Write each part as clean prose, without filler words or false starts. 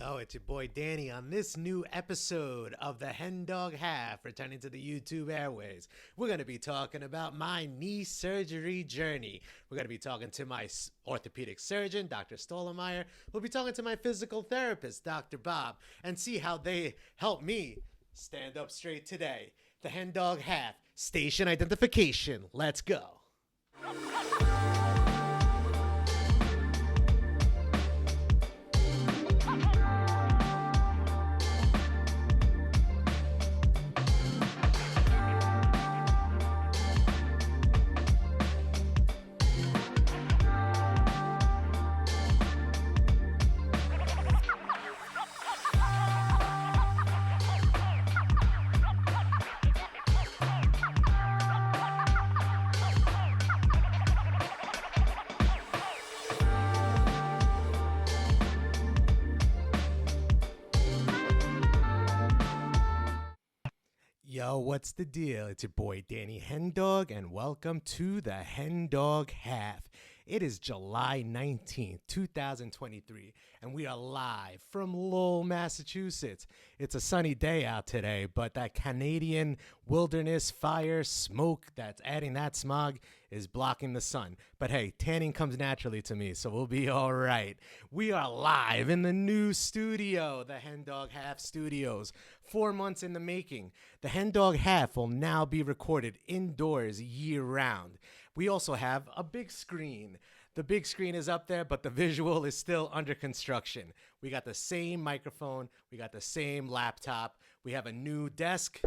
Yo, it's your boy Danny on this new episode of the HenDog Half, returning to the YouTube airways. We're going to be talking about my knee surgery journey. We're going to be talking to my orthopedic surgeon, Dr. Stolemeyer. We'll be talking to my physical therapist, Dr. Bob, and see how they help me stand up straight today. The HenDog Half, station identification. Let's go. Yo, what's the deal? It's your boy Danny HenDog, and welcome to the HenDog Half. It is July 19th, 2023, and we are live from Lowell, Massachusetts. It's a sunny day out today, but that Canadian wilderness fire smoke that's adding that smog is blocking the sun. But hey, tanning comes naturally to me, so we'll be all right. We are live in the new studio, the HenDog Half Studios. 4 months in the making. The HenDog Half will now be recorded indoors year-round. We also have a big screen. The big screen is up there, but the visual is still under construction. We got the same microphone. We got the same laptop. We have a new desk,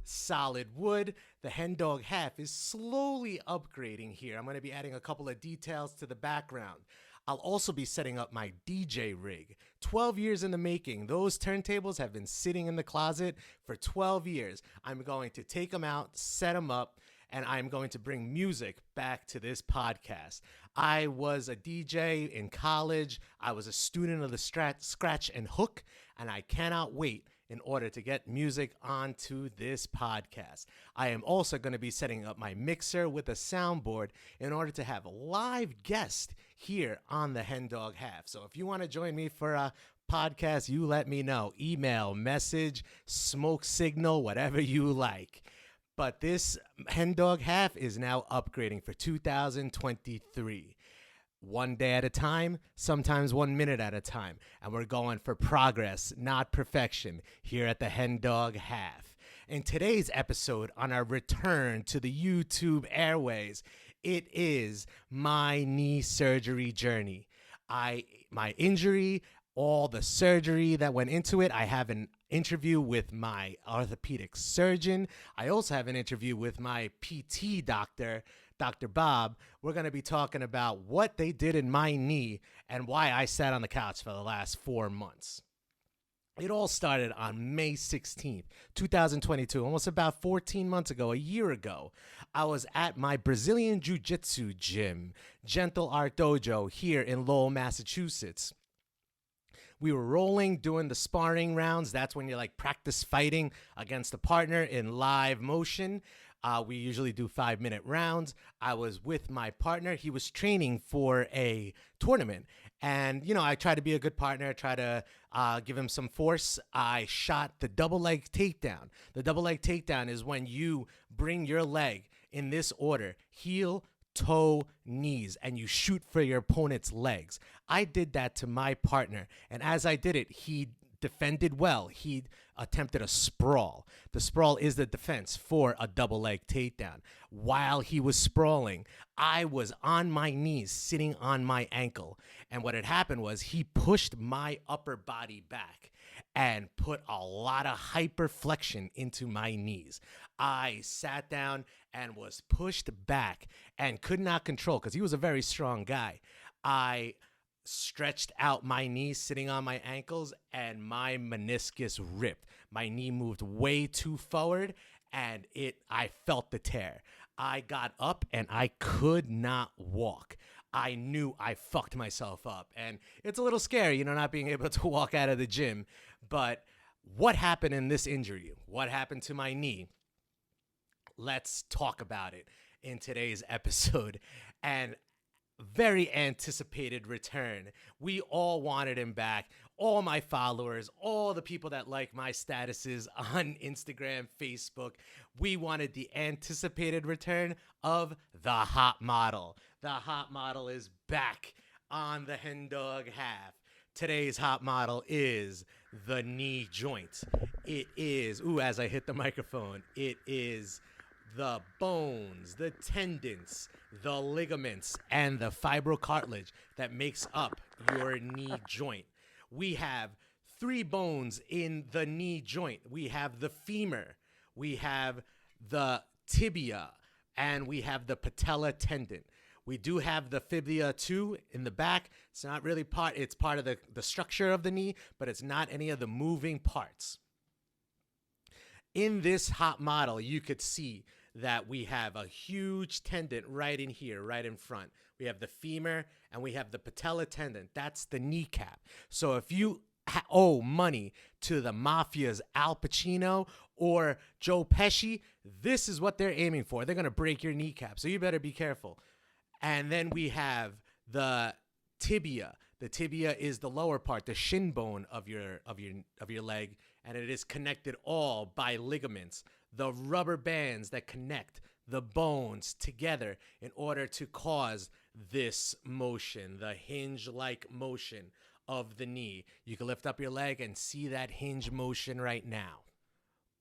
solid wood. The HenDog Half is slowly upgrading here. I'm going to be adding a couple of details to the background. I'll also be setting up my DJ rig. 12 years in the making. Those turntables have been sitting in the closet for 12 years. I'm going to take them out, set them up, and I'm going to bring music back to this podcast. I was a DJ in college. I was a student of the Scratch and Hook, and I cannot wait in order to get music onto this podcast. I am also going to be setting up my mixer with a soundboard in order to have a live guest here on the HenDog Half. So if you want to join me for a podcast, you let me know. Email, message, smoke signal, whatever you like. But this HenDog Half is now upgrading for 2023. One day at a time, sometimes 1 minute at a time. And we're going for progress, not perfection, here at the HenDog Half. In today's episode, on our return to the YouTube airways, it is my knee surgery journey. My injury, all the surgery that went into it. I have an interview with my orthopedic surgeon. I also have an interview with my PT doctor, Dr. Bob. We're going to be talking about what they did in my knee and why I sat on the couch for the last 4 months. It all started on May 16th, 2022, almost about 14 months ago, a year ago. I was at my Brazilian Jiujitsu gym, Gentle Art Dojo, here in Lowell, Massachusetts. We were rolling, doing the sparring rounds. That's when you practice fighting against a partner in live motion. We usually do 5-minute rounds. I was with my partner. He was training for a tournament. And, I try to be a good partner, try to give him some force. I shot the double leg takedown. The double leg takedown is when you bring your leg in this order: heel, toe, knees, and you shoot for your opponent's legs. I did that to my partner, and as I did it, he defended well. He attempted a sprawl. The sprawl is the defense for a double leg takedown. While he was sprawling, I was on my knees, sitting on my ankle, and what had happened was he pushed my upper body back and put a lot of hyperflexion into my knees. I sat down and was pushed back and could not control, because he was a very strong guy. I stretched out my knees sitting on my ankles, and my meniscus ripped. My knee moved way too forward, and I felt the tear. I got up and I could not walk. I knew I fucked myself up, and it's a little scary, not being able to walk out of the gym. But what happened in this injury? What happened to my knee? Let's talk about it in today's episode. And very anticipated return. We all wanted him back. all my followers, all the people that like my statuses on Instagram, Facebook. We wanted the anticipated return of the hot model. The hot model is back on the HenDog half. Today's hot model is the knee joint. It is, as I hit the microphone, it is the bones, the tendons, the ligaments, and the fibrocartilage that makes up your knee joint. We have 3 bones in the knee joint. We have the femur, we have the tibia, and we have the patella tendon. We do have the fibula too in the back. It's not really it's part of the structure of the knee, but it's not any of the moving parts. In this hot model, you could see that we have a huge tendon right in here, right in front. We have the femur and we have the patella tendon. That's the kneecap. So if you owe money to the mafia's Al Pacino or Joe Pesci, this is what they're aiming for. They're going to break your kneecap. So you better be careful. And then we have the tibia. The tibia is the lower part, the shin bone of your leg, and it is connected all by ligaments, the rubber bands that connect the bones together in order to cause this motion, the hinge-like motion of the knee. You can lift up your leg and see that hinge motion right now.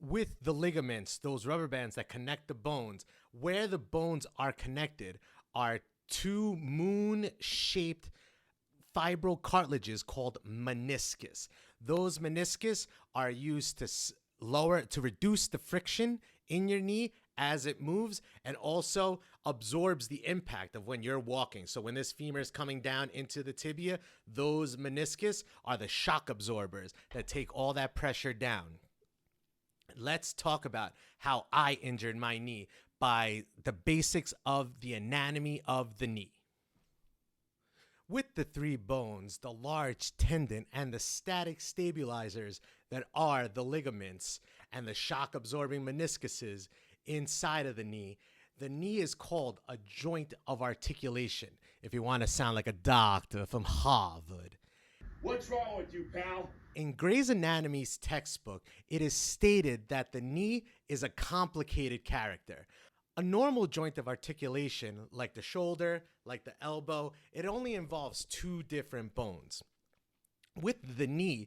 With the ligaments, those rubber bands that connect the bones, where the bones are connected are 2 moon-shaped fibrocartilages called meniscus. Those meniscus are used to reduce the friction in your knee as it moves, and also absorbs the impact of when you're walking. So when this femur is coming down into the tibia, those meniscus are the shock absorbers that take all that pressure down. Let's talk about how I injured my knee by the basics of the anatomy of the knee. With the 3 bones, the large tendon, and the static stabilizers that are the ligaments and the shock-absorbing meniscuses inside of the knee is called a joint of articulation, if you want to sound like a doctor from Harvard. What's wrong with you, pal? In Gray's Anatomy's textbook, it is stated that the knee is a complicated character. A normal joint of articulation, like the shoulder, like the elbow, it only involves 2 different bones. With the knee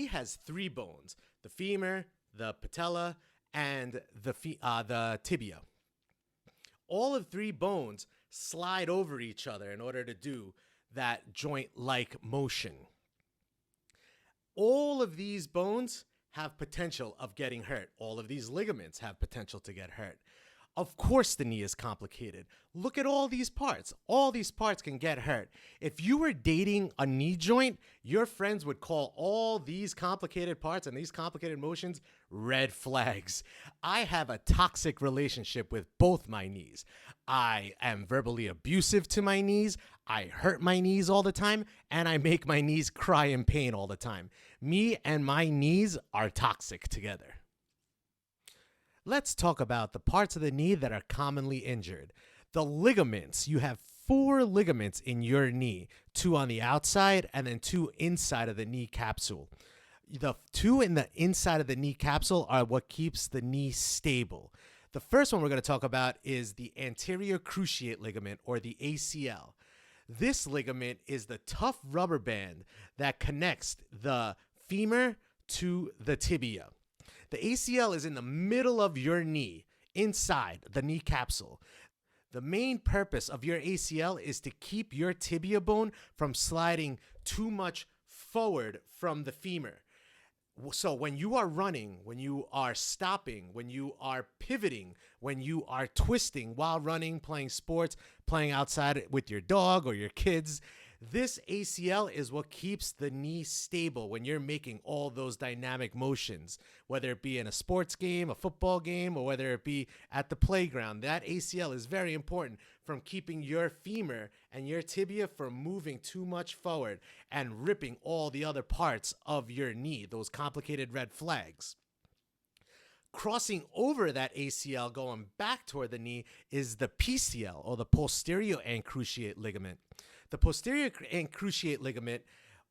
has 3 bones: the femur, the patella, and the tibia. All of 3 bones slide over each other in order to do that joint-like motion. All of these bones have potential of getting hurt. All of these ligaments have potential to get hurt. Of course the knee is complicated. Look at all these parts. All these parts can get hurt. If you were dating a knee joint, your friends would call all these complicated parts and these complicated motions red flags. I have a toxic relationship with both my knees. I am verbally abusive to my knees. I hurt my knees all the time, and I make my knees cry in pain all the time. Me and my knees are toxic together. Let's talk about the parts of the knee that are commonly injured. The ligaments. You have 4 ligaments in your knee, 2 on the outside and then 2 inside of the knee capsule. The 2 in the inside of the knee capsule are what keeps the knee stable. The first one we're going to talk about is the anterior cruciate ligament, or the ACL. This ligament is the tough rubber band that connects the femur to the tibia. The ACL is in the middle of your knee, inside the knee capsule. The main purpose of your ACL is to keep your tibia bone from sliding too much forward from the femur. So when you are running, when you are stopping, when you are pivoting, when you are twisting while running, playing sports, playing outside with your dog or your kids, this ACL is what keeps the knee stable when you're making all those dynamic motions, whether it be in a sports game, a football game, or whether it be at the playground. That ACL is very important from keeping your femur and your tibia from moving too much forward and ripping all the other parts of your knee, those complicated red flags. Crossing over that ACL, going back toward the knee, is the PCL, or the posterior and cruciate ligament. The posterior and cruciate ligament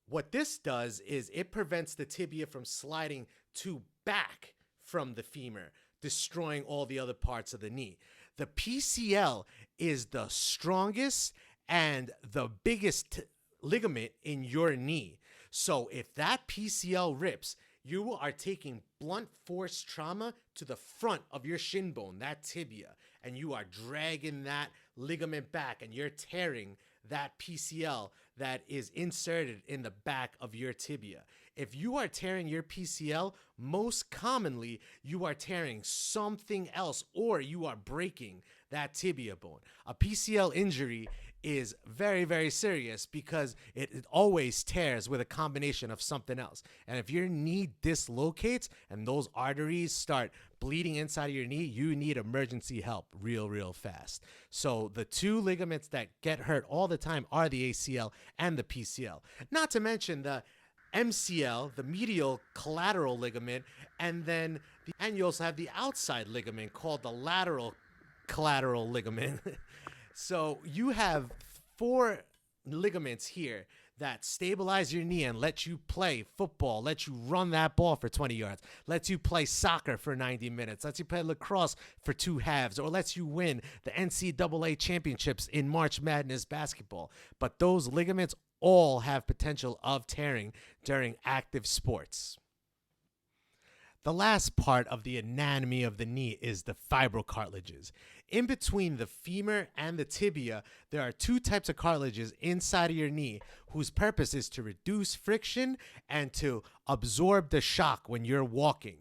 What this does is it prevents the tibia from sliding too back from the femur, destroying all the other parts of the knee. The PCL is the strongest and the biggest ligament in your knee. So if that PCL rips, you are taking blunt force trauma to the front of your shin bone, that tibia, and you are dragging that ligament back, and you're tearing that PCL that is inserted in the back of your tibia. If you are tearing your PCL, most commonly you are tearing something else, or you are breaking that tibia bone. A PCL injury is very, very serious because it always tears with a combination of something else. And if your knee dislocates and those arteries start bleeding inside of your knee, you need emergency help real fast. So the two ligaments that get hurt all the time are the ACL and the PCL. Not to mention the MCL, the medial collateral ligament, and you also have the outside ligament called the lateral collateral ligament. So you have 4 ligaments here that stabilize your knee and let you play football, let you run that ball for 20 yards, lets you play soccer for 90 minutes, lets you play lacrosse for 2 halves, or lets you win the NCAA championships in March Madness basketball. But those ligaments all have potential of tearing during active sports. The last part of the anatomy of the knee is the fibrocartilages. In between the femur and the tibia, there are 2 types of cartilages inside of your knee whose purpose is to reduce friction and to absorb the shock when you're walking.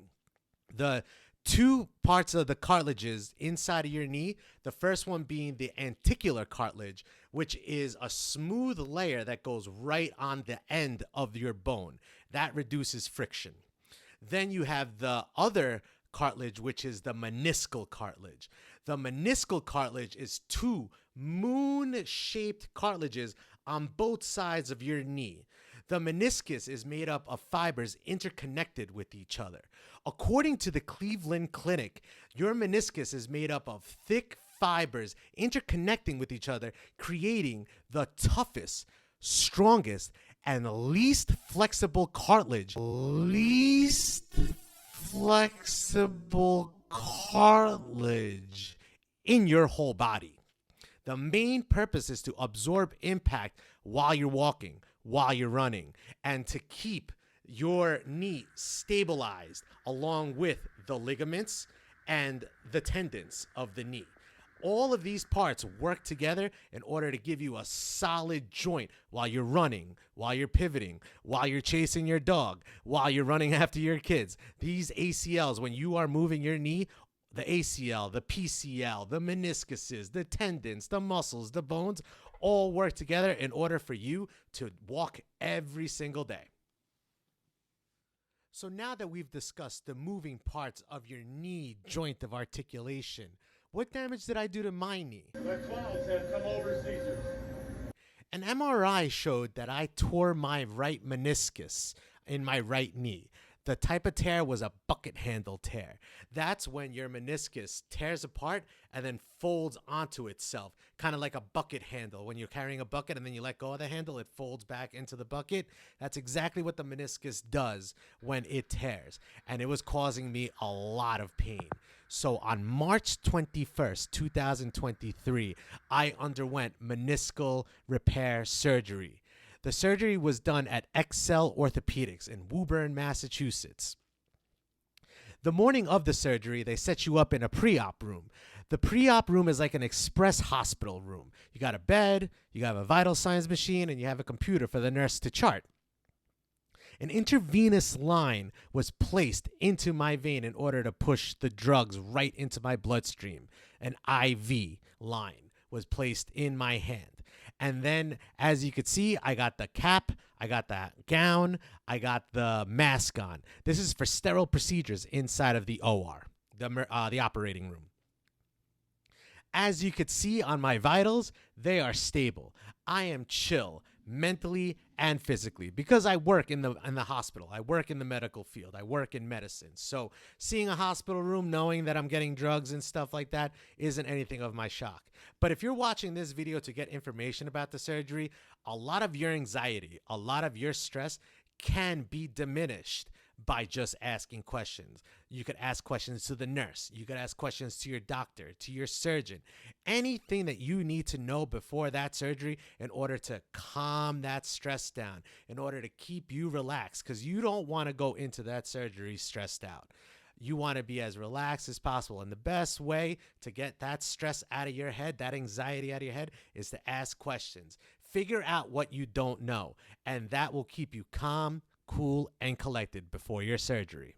The 2 parts of the cartilages inside of your knee, the first one being the articular cartilage, which is a smooth layer that goes right on the end of your bone. That reduces friction. Then you have the other cartilage, which is the meniscal cartilage. The meniscal cartilage is 2 moon-shaped cartilages on both sides of your knee. The meniscus is made up of fibers interconnected with each other. According to the Cleveland Clinic, your meniscus is made up of thick fibers interconnecting with each other, creating the toughest, strongest, and least flexible cartilage. Least flexible cartilage in your whole body. The main purpose is to absorb impact while you're walking, while you're running, and to keep your knee stabilized along with the ligaments and the tendons of the knee. All of these parts work together in order to give you a solid joint while you're running, while you're pivoting, while you're chasing your dog, while you're running after your kids. These ACLs, when you are moving your knee, the ACL, the PCL, the meniscuses, the tendons, the muscles, the bones, all work together in order for you to walk every single day. So now that we've discussed the moving parts of your knee joint of articulation, what damage did I do to my knee? The clowns have come over Caesar. An MRI showed that I tore my right meniscus in my right knee. The type of tear was a bucket handle tear. That's when your meniscus tears apart and then folds onto itself, kind of like a bucket handle. When you're carrying a bucket and then you let go of the handle, it folds back into the bucket. That's exactly what the meniscus does when it tears. And it was causing me a lot of pain. So on March 21st, 2023, I underwent meniscal repair surgery. The surgery was done at Excel Orthopedics in Woburn, Massachusetts. The morning of the surgery, they set you up in a pre-op room. The pre-op room is like an express hospital room. You got a bed, you have a vital signs machine, and you have a computer for the nurse to chart. An intravenous line was placed into my vein in order to push the drugs right into my bloodstream. An IV line was placed in my hand. And then, as you could see, I got the cap, I got the gown, I got the mask on. This is for sterile procedures inside of the OR, the operating room. As you could see on my vitals, they are stable. I am chill, mentally and physically, because I work in the hospital. I work in the medical field. I work in medicine. So seeing a hospital room, knowing that I'm getting drugs and stuff like that isn't anything of my shock. But if you're watching this video to get information about the surgery, a lot of your anxiety, a lot of your stress can be diminished by just asking questions. You could ask questions to the nurse. You could ask questions to your doctor, to your surgeon. Anything that you need to know before that surgery in order to calm that stress down, in order to keep you relaxed, because you don't want to go into that surgery stressed out. You want to be as relaxed as possible. And the best way to get that stress out of your head, that anxiety out of your head, is to ask questions. Figure out what you don't know, and that will keep you calm, cool, and collected before your surgery.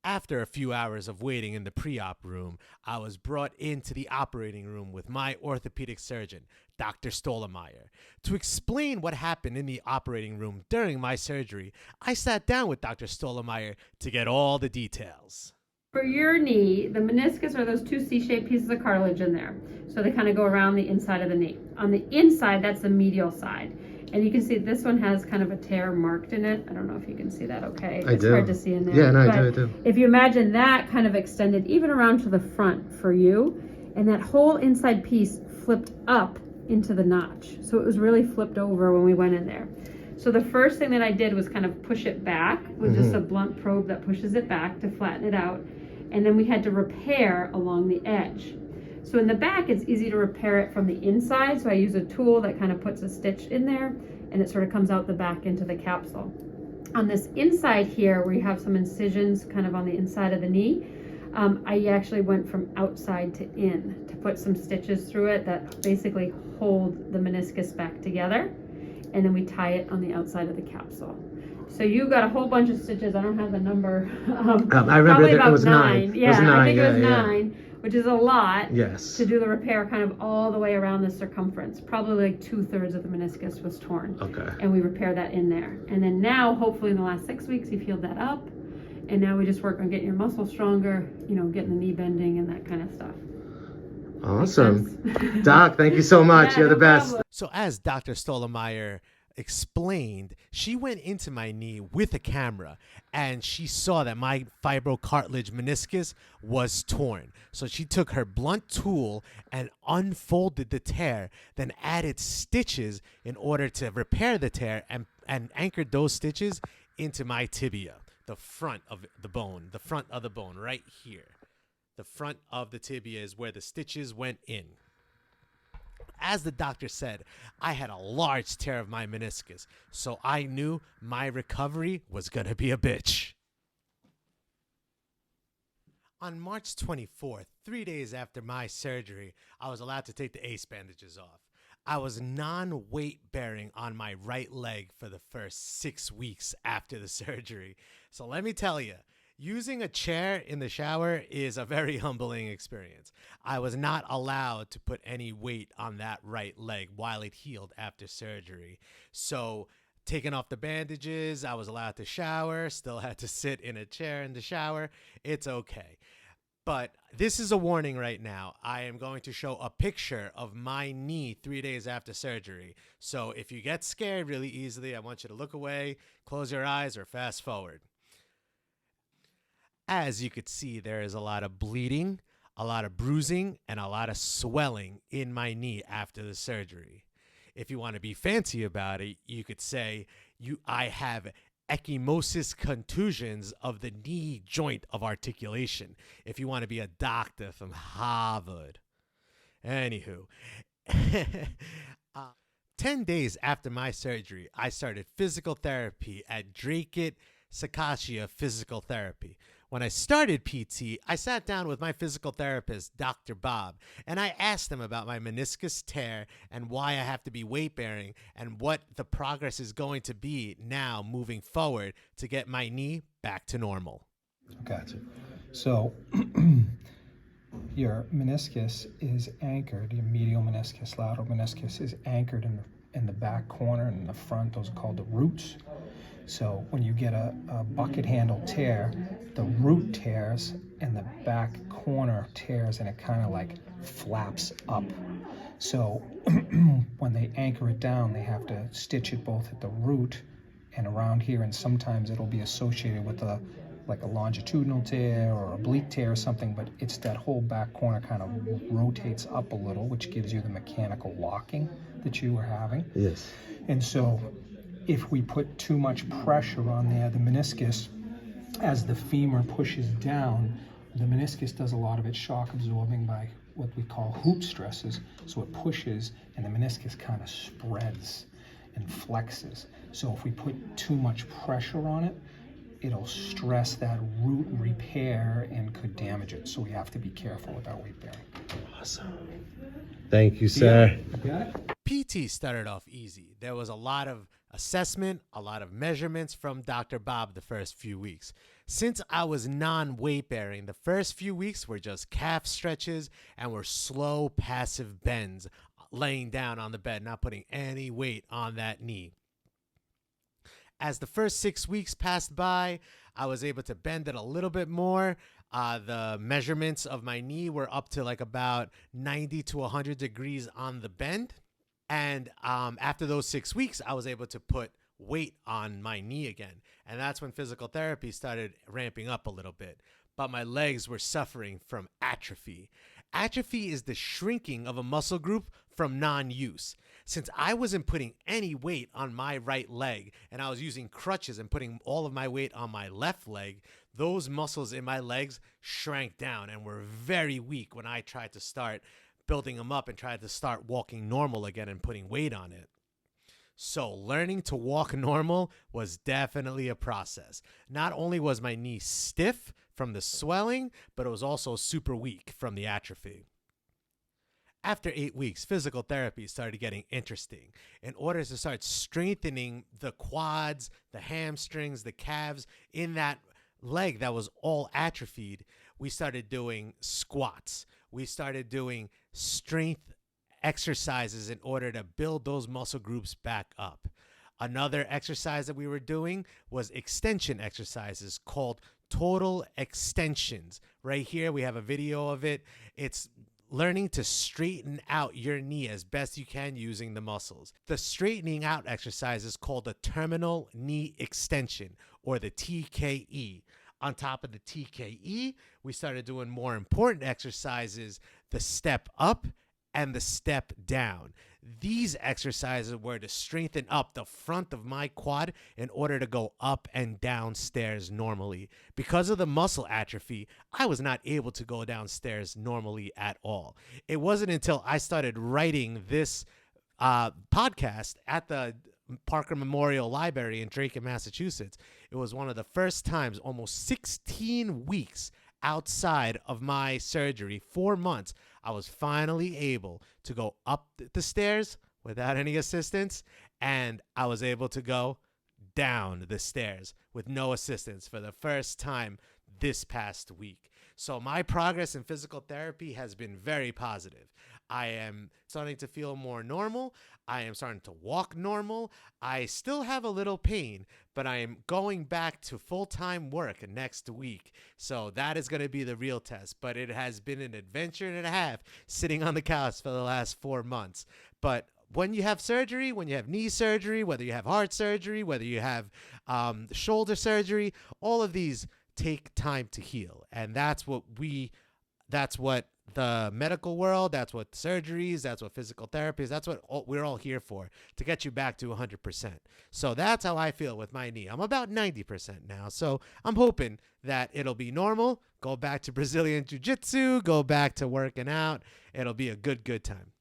After a few hours of waiting in the pre-op room, I was brought into the operating room with my orthopedic surgeon, Dr. Stollmeyer. To explain what happened in the operating room during my surgery, I sat down with Dr. Stollmeyer to get all the details. For your knee, the meniscus are those two C-shaped pieces of cartilage in there. So they kind of go around the inside of the knee. On the inside, that's the medial side. And you can see this one has kind of a tear marked in it. I don't know if you can see that okay. It's hard to see in there. Yeah, no, but I do. If you imagine that kind of extended even around to the front for you, and that whole inside piece flipped up into the notch. So it was really flipped over when we went in there. So the first thing that I did was kind of push it back with just a blunt probe that pushes it back to flatten it out. And then we had to repair along the edge. So in the back, it's easy to repair it from the inside. So I use a tool that kind of puts a stitch in there, and it sort of comes out the back into the capsule. On this inside here, where you have some incisions kind of on the inside of the knee, I actually went from outside to in to put some stitches through it that basically hold the meniscus back together. And then we tie it on the outside of the capsule. So you got a whole bunch of stitches. I don't have the number. I remember it was nine. Yeah, it was nine, I think it was yeah. 9, which is a lot. Yes. To do the repair kind of all the way around the circumference. Probably like 2/3 of the meniscus was torn. Okay. And we repaired that in there. And then now, hopefully in the last 6 weeks, you've healed that up. And now we just work on getting your muscle stronger, you know, getting the knee bending and that kind of stuff. Awesome. Doc, thank you so much. Yeah, You're the no best. problem. So as Dr. Stollmeyer explained, she went into my knee with a camera and she saw that my fibrocartilage meniscus was torn. So she took her blunt tool and unfolded the tear, then added stitches in order to repair the tear and anchored those stitches into my tibia, the front of the bone, right here. The front of the tibia is where the stitches went in. As the doctor said, I had a large tear of my meniscus, so I knew my recovery was going to be a bitch. On March 24th, 3 days after my surgery, I was allowed to take the ACE bandages off. I was non-weight bearing on my right leg for the first 6 weeks after the surgery. So let me tell you, using a chair in the shower is a very humbling experience. I was not allowed to put any weight on that right leg while it healed after surgery. So taking off the bandages, I was allowed to shower, still had to sit in a chair in the shower. It's okay. But this is a warning right now. I am going to show a picture of my knee 3 days after surgery. So if you get scared really easily, I want you to look away, close your eyes, or fast forward. As you could see, there is a lot of bleeding, a lot of bruising, and a lot of swelling in my knee after the surgery. If you want to be fancy about it, you could say I have ecchymosis contusions of the knee joint of articulation, if you want to be a doctor from Harvard. Anywho, 10 days after my surgery, I started physical therapy at Drake Sakashia Physical Therapy. When I started PT, I sat down with my physical therapist, Dr. Bob, and I asked him about my meniscus tear and why I have to be weight-bearing and what the progress is going to be now moving forward to get my knee back to normal. Gotcha. So your meniscus is anchored, your medial meniscus, lateral meniscus is anchored in the back corner and in the front. Those are called the roots. So when you get a bucket handle tear, the root tears and the back corner tears, and it kind of like flaps up. So when they anchor it down, they have to stitch it both at the root and around here, and sometimes it'll be associated with like a longitudinal tear or oblique tear or something, but it's that whole back corner kind of rotates up a little, which gives you the mechanical locking that you were having. Yes. And so if we put too much pressure on there, the meniscus, as the femur pushes down, the meniscus does a lot of its shock absorbing by what we call hoop stresses. So it pushes and the meniscus kind of spreads and flexes. So if we put too much pressure on it, it'll stress that root repair and could damage it. So we have to be careful with our weight bearing. Awesome. Thank you, sir. You got it? PT started off easy. There was a lot of assessment, a lot of measurements from Dr. Bob the first few weeks. Since I was non-weight bearing, the first few weeks were just calf stretches and were slow passive bends, laying down on the bed, not putting any weight on that knee. As the first 6 weeks passed by, I was able to bend it a little bit more. The measurements of my knee were up to like about 90 to 100 degrees on the bend. And after those 6 weeks, I was able to put weight on my knee again. And that's when physical therapy started ramping up a little bit. But my legs were suffering from atrophy. Atrophy is the shrinking of a muscle group from non-use. Since I wasn't putting any weight on my right leg and I was using crutches and putting all of my weight on my left leg, those muscles in my legs shrank down and were very weak when I tried to start building them up and tried to start walking normal again and putting weight on it. So learning to walk normal was definitely a process. Not only was my knee stiff from the swelling, but it was also super weak from the atrophy. After 8 weeks, physical therapy started getting interesting. In order to start strengthening the quads, the hamstrings, the calves in that leg that was all atrophied, we started doing squats. We started doing strength exercises in order to build those muscle groups back up. Another exercise that we were doing was extension exercises called total extensions. Right here, we have a video of it. It's learning to straighten out your knee as best you can using the muscles. The straightening out exercise is called the terminal knee extension, or the TKE. On top of the TKE, we started doing more important exercises, the step up and the step down. These exercises were to strengthen up the front of my quad in order to go up and down stairs normally. Because of the muscle atrophy, I was not able to go downstairs normally at all. It wasn't until I started writing this podcast at the Parker Memorial Library in Drake, Massachusetts. It was one of the first times, almost 16 weeks outside of my surgery, 4 months, I was finally able to go up the stairs without any assistance, and I was able to go down the stairs with no assistance for the first time this past week. So my progress in physical therapy has been very positive. I am starting to feel more normal. I am starting to walk normal. I still have a little pain, but I am going back to full-time work next week. So that is going to be the real test. But it has been an adventure and a half sitting on the couch for the last 4 months. But when you have surgery, when you have knee surgery, whether you have heart surgery, whether you have shoulder surgery, all of these take time to heal. And that's what the medical world, that's what surgeries, that's what physical therapies, that's what we're all here for, to get you back to 100%. So that's how I feel with my knee. I'm about 90% now. So I'm hoping that it'll be normal, go back to Brazilian Jiujitsu, go back to working out. It'll be a good time.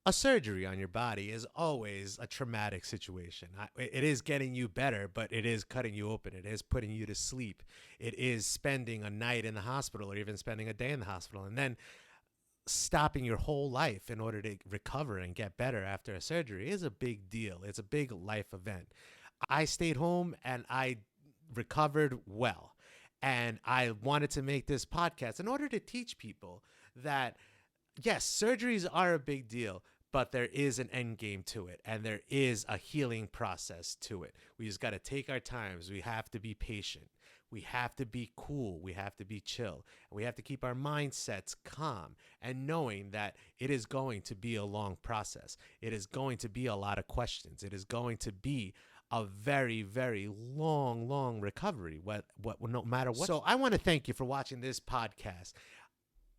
A surgery on your body is always a traumatic situation. It is getting you better, but it is cutting you open. It is putting you to sleep. It is spending a night in the hospital or even spending a day in the hospital and then stopping your whole life in order to recover and get better after a surgery is a big deal. It's a big life event. I stayed home and I recovered well. And I wanted to make this podcast in order to teach people that, yes, surgeries are a big deal, but there is an end game to it, and there is a healing process to it. We just got to take our times. We have to be patient. We have to be cool. We have to be chill. And we have to keep our mindsets calm and knowing that it is going to be a long process. It is going to be a lot of questions. It is going to be a very, very long recovery, no matter what. So I want to thank you for watching this podcast.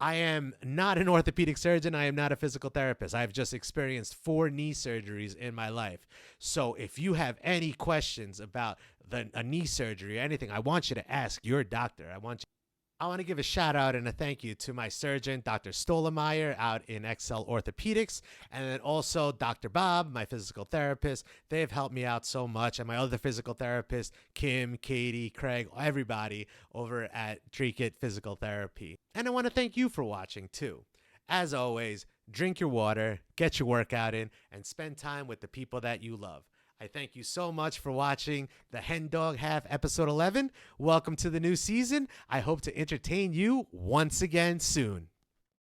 I am not an orthopedic surgeon. I am not a physical therapist. I've just experienced 4 knee surgeries in my life. So if you have any questions about a knee surgery or anything, I want you to ask your doctor. I want to give a shout out and a thank you to my surgeon, Dr. Stolemeyer out in Excel Orthopedics, and then also Dr. Bob, my physical therapist. They have helped me out so much, and my other physical therapists, Kim, Katie, Craig, everybody over at Treat Physical Therapy. And I want to thank you for watching too. As always, drink your water, get your workout in, and spend time with the people that you love. I thank you so much for watching the HenDog Half episode 11. Welcome to the new season. I hope to entertain you once again soon.